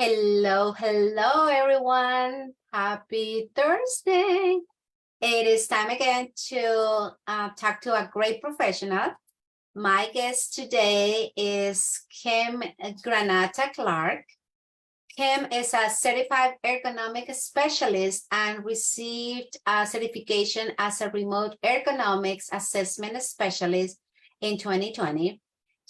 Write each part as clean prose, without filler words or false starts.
Hello, everyone. Happy Thursday. It is time again to talk to a great professional. My guest today is Kim Granata Clark. Kim is a certified ergonomic specialist and received a certification as a remote ergonomics assessment specialist in 2020.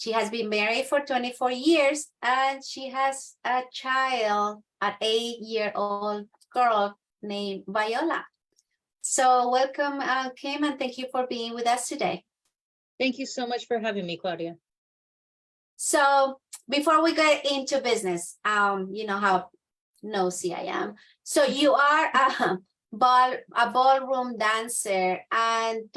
She has been married for 24 years and she has a child, an 8-year-old girl named Viola. So welcome, Kim, and thank you for being with us today. Thank you so much for having me, Claudia. So before we get into business, you know how nosy I am. So you are a ballroom dancer, and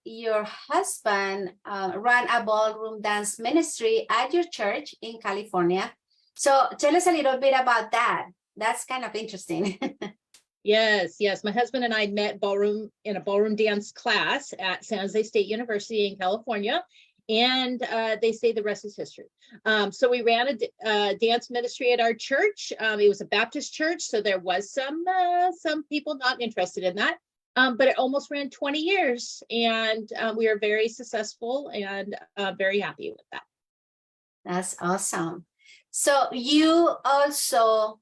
your husband ran a ballroom dance ministry at your church in California. So tell us a little bit about that. That's kind of interesting. Yes. My husband and I met in a ballroom dance class at San Jose State University in California. And they say the rest is history. So we ran a dance ministry at our church. It was a Baptist church, so there was some people not interested in that. But it almost ran 20 years, and we are very successful and very happy with that. That's awesome. So you also,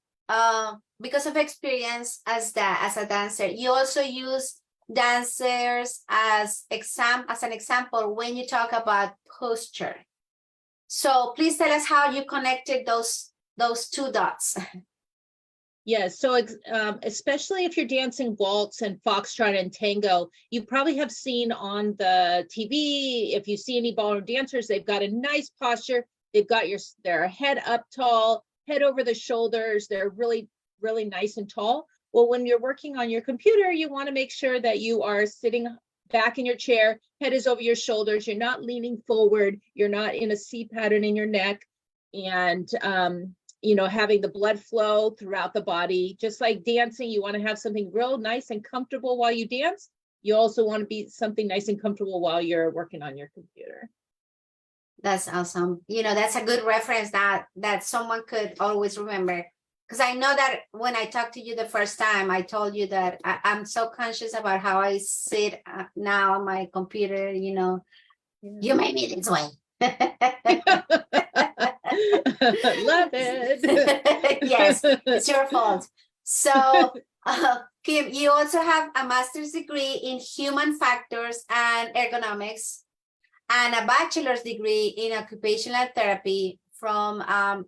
because of experience as a dancer, you also use dancers as an example when you talk about posture. So please tell us how you connected those two dots. Yes, so especially if you're dancing waltz and foxtrot and tango, you probably have seen on the TV, if you see any ballroom dancers, they've got a nice posture. They've got their head up tall, head over the shoulders. They're really, really nice and tall. Well, when you're working on your computer, you want to make sure that you are sitting back in your chair, head is over your shoulders, you're not leaning forward, you're not in a C pattern in your neck, and having the blood flow throughout the body. Just like dancing, you want to have something real nice and comfortable while you dance. You also want to be something nice and comfortable while you're working on your computer. That's awesome. That's a good reference that someone could always remember. Because I know that when I talked to you the first time, I told you that I'm so conscious about how I sit now on my computer, You made me this way. Love it. Yes, it's your fault. So, Kim, you also have a master's degree in human factors and ergonomics and a bachelor's degree in occupational therapy from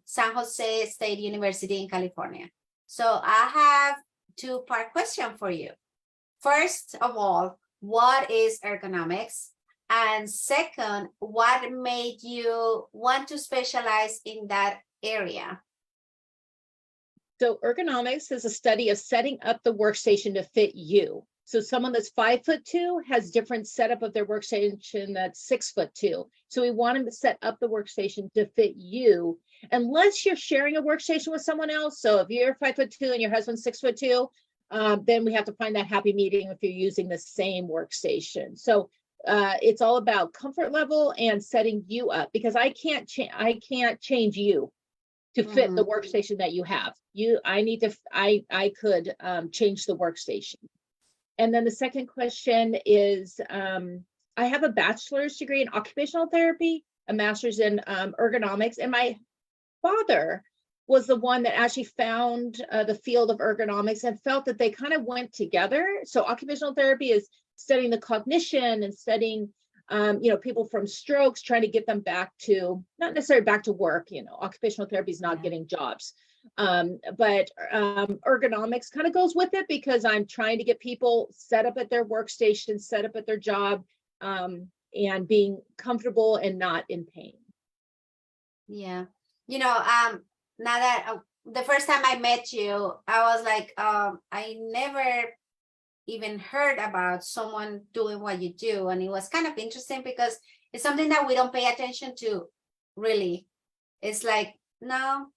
San Jose State University in California. So I have two-part question for you. First of all, what is ergonomics? And second, what made you want to specialize in that area? So ergonomics is a study of setting up the workstation to fit you. So someone that's 5'2" has different setup of their workstation that's 6'2". So we want them to set up the workstation to fit you, unless you're sharing a workstation with someone else. So if you're 5'2" and your husband's 6'2", then we have to find that happy medium if you're using the same workstation. So it's all about comfort level and setting you up, because I can't change you to fit the workstation that you have. I could change the workstation. And then the second question is, I have a bachelor's degree in occupational therapy, a master's in ergonomics, and my father was the one that actually found the field of ergonomics and felt that they kind of went together. So occupational therapy is studying the cognition and studying, people from strokes, trying to get them back to, not necessarily back to work, occupational therapy is not getting jobs. But ergonomics kind of goes with it, because I'm trying to get people set up at their workstation, set up at their job, and being comfortable and not in pain. Yeah. Now that the first time I met you, I was like, I never even heard about someone doing what you do. And it was kind of interesting because it's something that we don't pay attention to, really. It's like, no,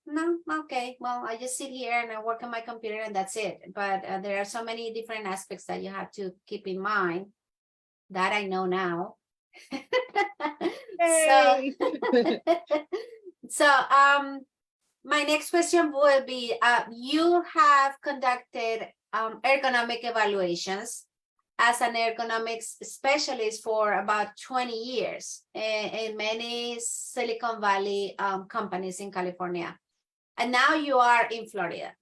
okay, well, I just sit here and I work on my computer and that's it. But there are so many different aspects that you have to keep in mind that I know now. Hey. So My next question will be, you have conducted ergonomic evaluations as an ergonomics specialist for about 20 years in many Silicon Valley companies in California. And now you are in Florida.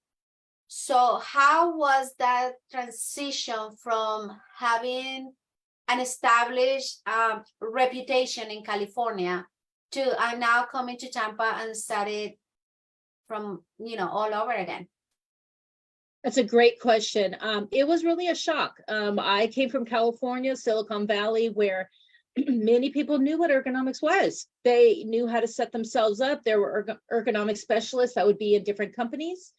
So how was that transition from having an established reputation in California to now coming to Tampa and started from, all over again? That's a great question. It was really a shock. I came from California, Silicon Valley, where many people knew what ergonomics was. They knew how to set themselves up. There were ergonomic specialists that would be in different companies.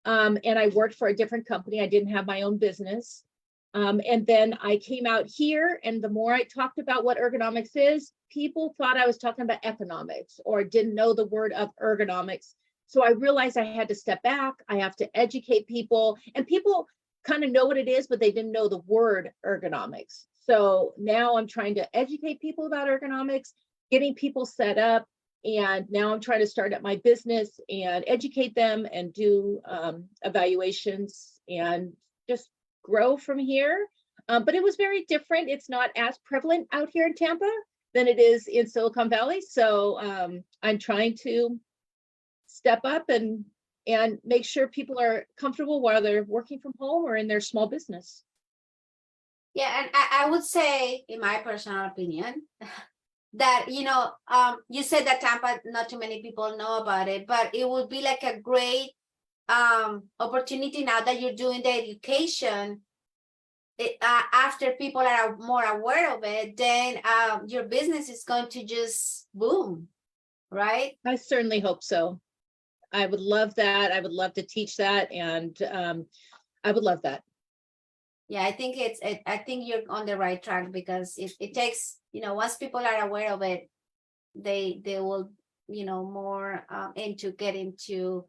And I worked for a different company. I didn't have my own business. And then I came out here, and the more I talked about what ergonomics is, people thought I was talking about economics or didn't know the word of ergonomics. So I realized I had to step back. I have to educate people, and people kind of know what it is, but they didn't know the word ergonomics. So now I'm trying to educate people about ergonomics, getting people set up. And now I'm trying to start up my business and educate them and do evaluations and just grow from here. But it was very different. It's not as prevalent out here in Tampa than it is in Silicon Valley. So I'm trying to step up and make sure people are comfortable while they're working from home or in their small business. Yeah, and I would say, in my personal opinion, that, you said that Tampa, not too many people know about it, but it would be like a great opportunity now that you're doing the education. After people are more aware of it, then your business is going to just boom, right? I certainly hope so. I would love that. I would love to teach that, and I would love that. Yeah, I think I think you're on the right track, because it takes, once people are aware of it, they will, more into getting to,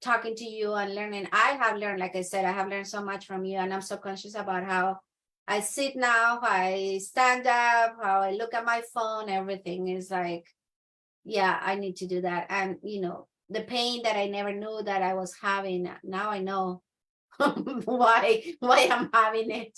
talking to you and learning. I have learned, like I said, I have learned so much from you, and I'm so conscious about how I sit now, how I stand up, how I look at my phone. Everything is like, yeah, I need to do that. And, the pain that I never knew that I was having, now I know why I'm having it.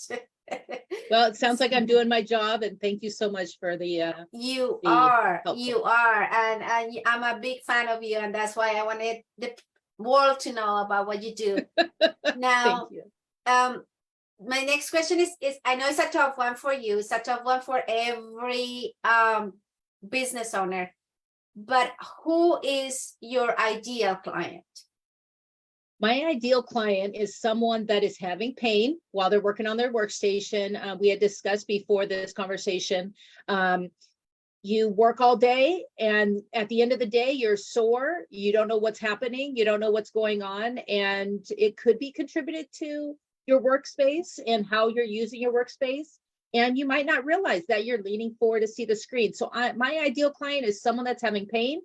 Well, it sounds like I'm doing my job, and thank you so much for the You the are, helpful. and I'm a big fan of you, and that's why I wanted the world to know about what you do. Now, Thank you. My next question is I know it's a tough one for you. It's a tough one for every business owner, but who is your ideal client? My ideal client is someone that is having pain while they're working on their workstation. We had discussed before this conversation. You work all day, and at the end of the day, you're sore. You don't know what's happening. You don't know what's going on. And it could be contributed to your workspace and how you're using your workspace. And you might not realize that you're leaning forward to see the screen. So my ideal client is someone that's having pain,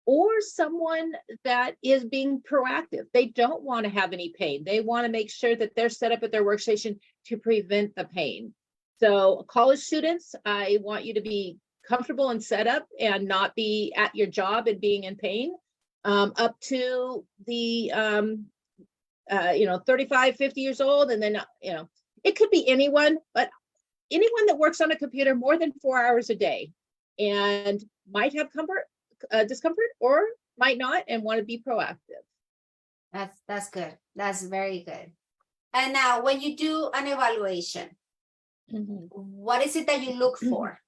or someone that is being proactive. They don't want to have any pain. They want to make sure that they're set up at their workstation to prevent the pain. So college students, I want you to be comfortable and set up and not be at your job and being in pain, up to the 35, 50 years old. And then, it could be anyone, but anyone that works on a computer more than 4 hours a day and might have discomfort, or might not, and want to be proactive. That's good. That's very good. And now, when you do an evaluation, what is it that you look for?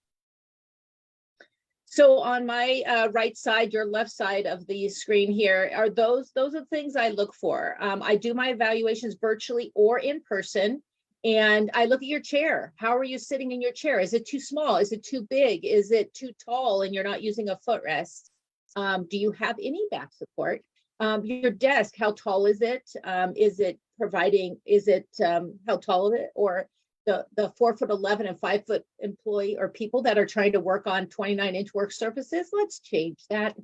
So on my right side, your left side of the screen here, are those are the things I look for. I do my evaluations virtually or in person. And I look at your chair. How are you sitting in your chair? Is it too small? Is it too big? Is it too tall and you're not using a footrest? Do you have any back support? Your desk, how tall is it? Is it how tall is it? Or the 4'11" and 5' employee or people that are trying to work on 29-inch work surfaces? Let's change that.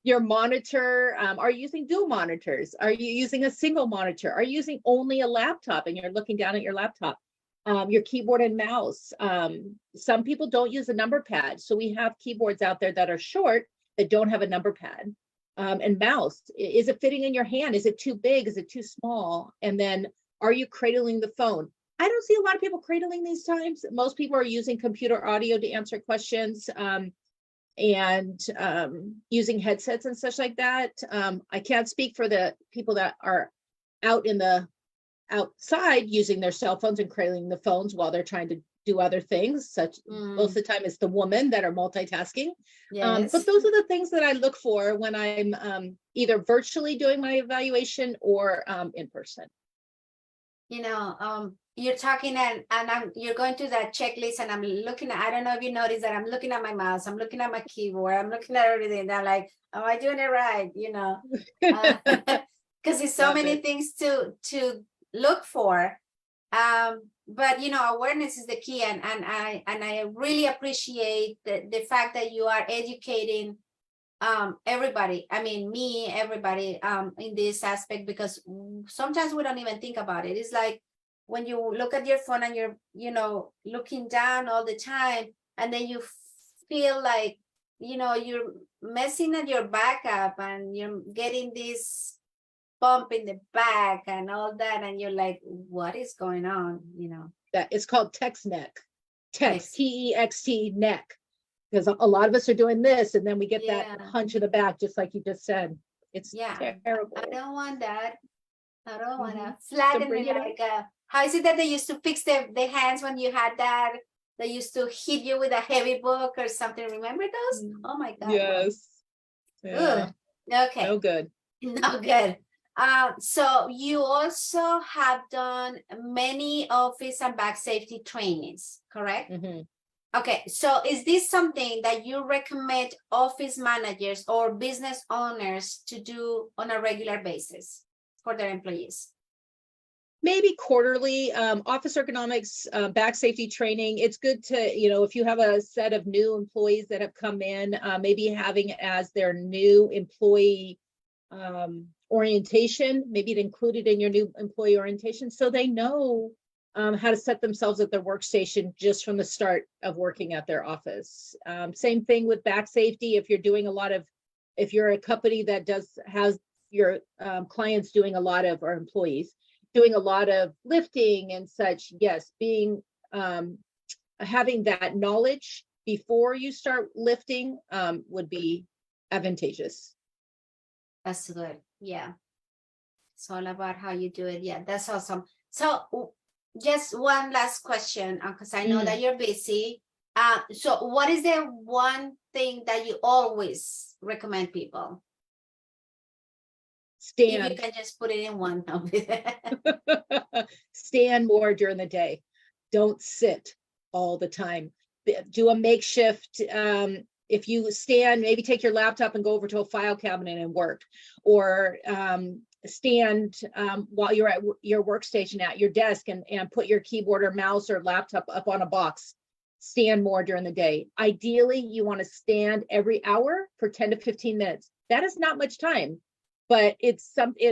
Your monitor, are you using dual monitors? Are you using a single monitor? Are you using only a laptop and you're looking down at your laptop? Your keyboard and mouse. Some people don't use a number pad. So we have keyboards out there that are short that don't have a number pad. And mouse. Is it fitting in your hand? Is it too big? Is it too small? And then are you cradling the phone? I don't see a lot of people cradling these times. Most people are using computer audio to answer questions, and using headsets and such like that. I can't speak for the people that are out in the outside using their cell phones and cradling the phones while they're trying to do other things, such most of the time it's the woman that are multitasking. Yes. But those are the things that I look for when I'm either virtually doing my evaluation or in person. You know, you're talking and you're going through that checklist and I'm looking at, I don't know if you noticed that I'm looking at my mouse, I'm looking at my keyboard, I'm looking at everything. And I'm like, am I doing it right? You know, because there's so many things to look for. But you know, awareness is the key, and I really appreciate the fact that you are educating everybody. I mean, me, everybody in this aspect, because sometimes we don't even think about it. It's like when you look at your phone and you're, you know, looking down all the time, and then you feel like, you know, you're messing at your back up and you're getting this bump in the back and all that, and you're like, what is going on? You know, that it's called text neck, TEXT neck, because a lot of us are doing this and then we get that hunch in the back, just like you just said. It's terrible. I don't want that. I don't want to flatten it like how is it that they used to fix the hands when you had that? They used to hit you with a heavy book or something. Remember those? Oh my God. Yes. Yeah. Okay. No good. No good. So you also have done many office and back safety trainings, correct? Okay, so is this something that you recommend office managers or business owners to do on a regular basis for their employees? Maybe quarterly. Office ergonomics, back safety training. It's good to, you know, if you have a set of new employees that have come in, maybe having as their new employee orientation, maybe it included in your new employee orientation, so they know how to set themselves at their workstation just from the start of working at their office. Same thing with back safety. If you're doing a lot of, if you're a company that has your clients doing a lot of, or employees doing a lot of lifting and such, yes, being having that knowledge before you start lifting would be advantageous. That's good. Yeah. It's all about how you do it. Yeah, that's awesome. So just one last question, because I know that you're busy. So what is the one thing that you always recommend people? Stand. If you can just put it in one. Stand more during the day. Don't sit all the time. Do a makeshift. If you stand, maybe take your laptop and go over to a file cabinet and work, or stand while you're at your workstation at your desk and put your keyboard or mouse or laptop up on a box. Stand more during the day. Ideally, you want to stand every hour for 10 to 15 minutes. That is not much time, but it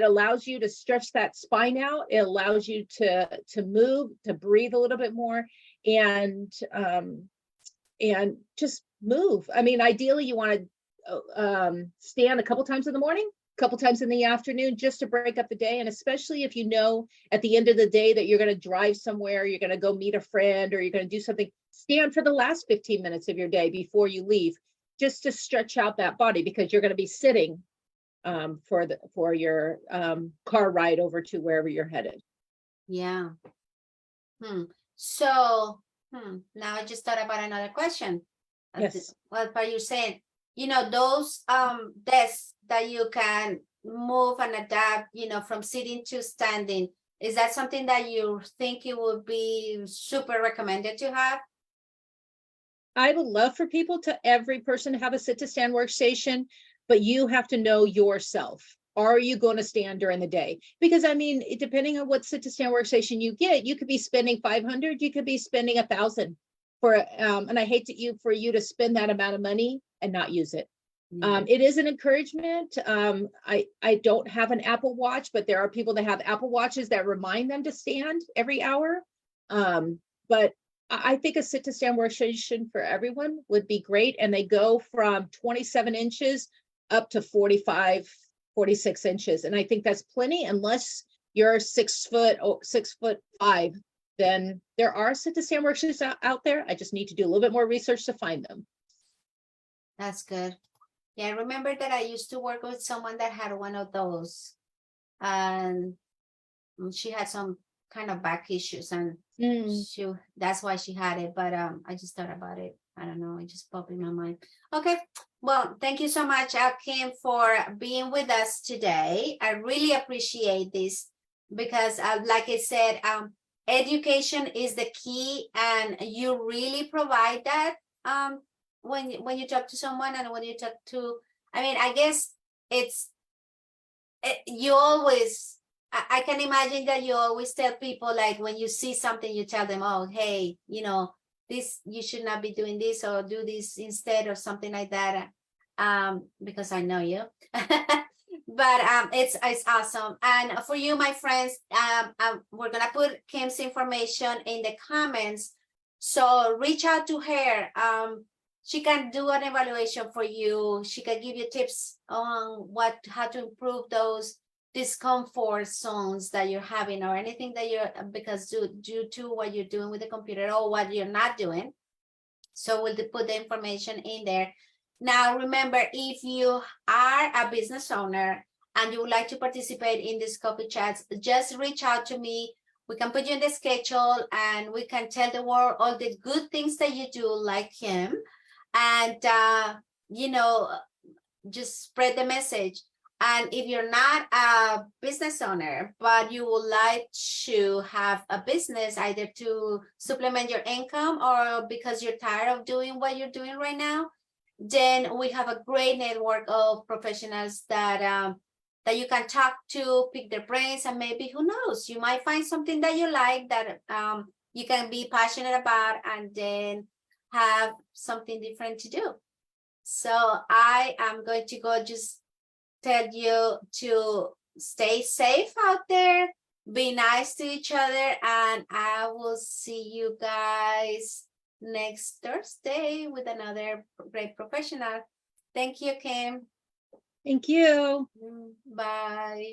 allows you to stretch that spine out. It allows you to move, to breathe a little bit more, and just move. I mean, ideally, you want to stand a couple times in the morning, a couple times in the afternoon, just to break up the day. And especially if you know at the end of the day that you're going to drive somewhere, you're going to go meet a friend, or you're going to do something, stand for the last 15 minutes of your day before you leave, just to stretch out that body, because you're going to be sitting for your car ride over to wherever you're headed. Yeah. So now I just thought about another question. Yes. Well, but you're saying, you know, those desks that you can move and adapt, you know, from sitting to standing, is that something that you think it would be super recommended to have? I would love for every person to have a sit to stand workstation, but you have to know yourself. Are you going to stand during the day? Because I mean, depending on what sit to stand workstation you get, you could be spending 500, you could be spending 1,000 for, and I hate for you to spend that amount of money and not use it. It is an encouragement. I don't have an Apple Watch, but there are people that have Apple Watches that remind them to stand every hour. But I think a sit to stand workstation for everyone would be great. And they go from 27 inches up to 45, 46 inches. And I think that's plenty unless you're 6 foot or 6'5". Then there are sit to stand work shoes out there. I just need to do a little bit more research to find them. That's good. Yeah, I remember that I used to work with someone that had one of those, and she had some kind of back issues, and that's why she had it. But I just thought about it. I don't know, it just popped in my mind. Okay, well, thank you so much, Kim, for being with us today. I really appreciate this because, like I said, education is the key, and you really provide that when you talk to someone, and when you talk to, I mean, I guess you always, I can imagine that you always tell people, like, when you see something, you tell them, oh, hey, this, you should not be doing this, or do this instead, or something like that, because I know you. But it's awesome. And for you, my friends, we're gonna put Kim's information in the comments, so reach out to her. She can do an evaluation for you. She can give you tips on how to improve those discomfort zones that you're having, or anything that you're, because due to what you're doing with the computer, or what you're not doing. So we'll put the information in there. Now, remember, if you are a business owner and you would like to participate in these coffee chats, just reach out to me. We can put you in the schedule, and we can tell the world all the good things that you do, like him. And, just spread the message. And if you're not a business owner, but you would like to have a business, either to supplement your income, or because you're tired of doing what you're doing right now, then we have a great network of professionals that you can talk to, pick their brains, and maybe, who knows, you might find something that you like, that you can be passionate about, and then have something different to do. So I am going to go just tell you to stay safe out there, be nice to each other, and I will see you guys next Thursday with another great professional. Thank you, Kim. Thank you. Bye.